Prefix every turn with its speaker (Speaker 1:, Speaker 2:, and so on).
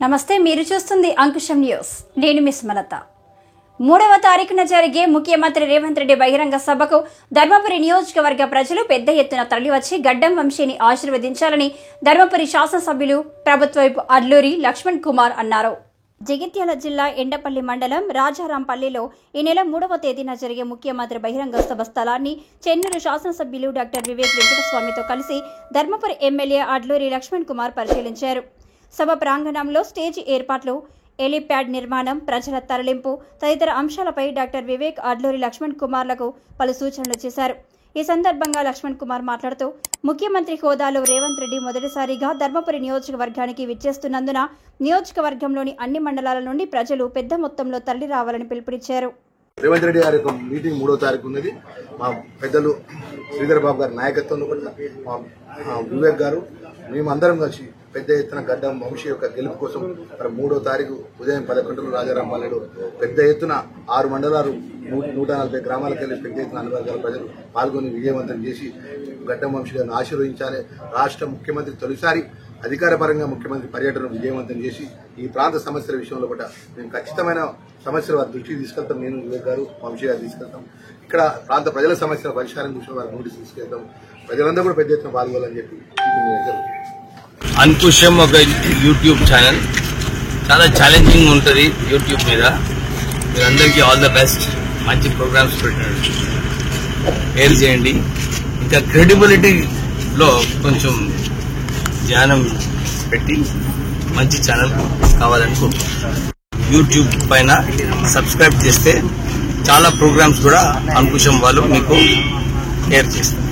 Speaker 1: నమస్తే, మీరు చూస్తుంది అంకుశం న్యూస్. నేను మిస్ మలత. 3వ తారీఖున జరిగే ముఖ్యమంత్రి రేవంత్ రెడ్డి బహిరంగ సభకు ధర్మపురి నియోజకవర్గ ప్రజలు పెద్ద ఎత్తున తరలివచ్చి గడ్డం వంశీని ఆశీర్వదించాలని ధర్మపురి శాసనసభ్యులు ప్రభుత్వైపు అడ్లూరి లక్ష్మణ్ కుమార్ అన్నారు. జగిత్యాల జిల్లా ఎండపల్లి మండలం రాజారాంపల్లిలో ఈ నెల 3వ తేదీన జరిగే ముఖ్యమంత్రి బహిరంగ సభ స్థలాన్ని చెన్నూరు శాసనసభ్యులు డాక్టర్ వివేక్ వెంకటస్వామితో కలిసి ధర్మపురి ఎమ్మెల్యే అడ్లూరి లక్ష్మణ్ కుమార్ పరిశీలించారు. సభ ప్రాంగణంలో స్టేజ్ ఏర్పాట్లు, ఎలిప్యాడ్ నిర్మాణం, ప్రజల తరలింపు తదితర అంశాలపై డాక్టర్ వివేక్, అడ్లూరి లక్ష్మణ్ కుమార్లకు పలు సూచనలు చేశారు. ఈ సందర్భంగా లక్ష్మణ్ కుమార్ మాట్లాడుతూ ముఖ్యమంత్రి హోదాలో రేవంత్ రెడ్డి మొదటిసారిగా ధర్మపురి నియోజకవర్గానికి విచ్చేస్తున్నందున నియోజకవర్గంలోని అన్ని మండలాల నుండి ప్రజలు పెద్ద మొత్తంలో తరలి రావాలని పిలుపునిచ్చారు.
Speaker 2: రేవంత్ రెడ్డి గారి మీటింగ్ 3వ తారీఖు ఉన్నది. మా పెద్దలు శ్రీధర్ బాబు గారి నాయకత్వంలో మా వివేక్ గారు మేమందరం కలిసి పెద్ద ఎత్తున గడ్డం వంశీ యొక్క గెలుపు కోసం 3వ తారీఖు ఉదయం 11 రాజారాంపల్లిలో పెద్ద ఎత్తున 6 మండలాలు 140 గ్రామాలకు వెళ్లి పెద్ద ఎత్తున అన్ని వర్గాల ప్రజలు పాల్గొని విజయవంతం చేసి గడ్డం వంశీ గారిని ఆశీర్వదించాలి. రాష్ట్ర ముఖ్యమంత్రి తొలిసారి అధికారపరంగా ముఖ్యమంత్రి పర్యటన విజయవంతం చేసి ఈ ప్రాంత సమస్యల విషయంలో కూడా మేము ఖచ్చితమైన సమస్యలు వారి దృష్టికి తీసుకెళ్తాం. నేను వివేక్ గారు, వంశీ గారు తీసుకెళ్తాం. ఇక్కడ ప్రాంత ప్రజల సమస్యల పరిష్కారం విషయంలో వారి నోటీస్ తీసుకెళ్తాం. ప్రజలందరూ కూడా పెద్ద ఎత్తున పాల్గొనాలని చెప్పి
Speaker 3: అంకుశం ఒక యూట్యూబ్ ఛానల్, చాలా ఛాలెంజింగ్ ఉంటుంది యూట్యూబ్ మీద. మీరందరికీ ఆల్ ద బెస్ట్. మంచి ప్రోగ్రామ్స్ ఏర్ చేయండి. ఇంకా క్రెడిబిలిటీలో కొంచెం ధ్యానం పెట్టి మంచి ఛానల్ కావాలని కోరుకుంటున్నాను. యూట్యూబ్ పైన సబ్స్క్రైబ్ చేస్తే చాలా ప్రోగ్రామ్స్ కూడా అంకుశం వాళ్ళు మీకు ఏర్ చేస్తారు.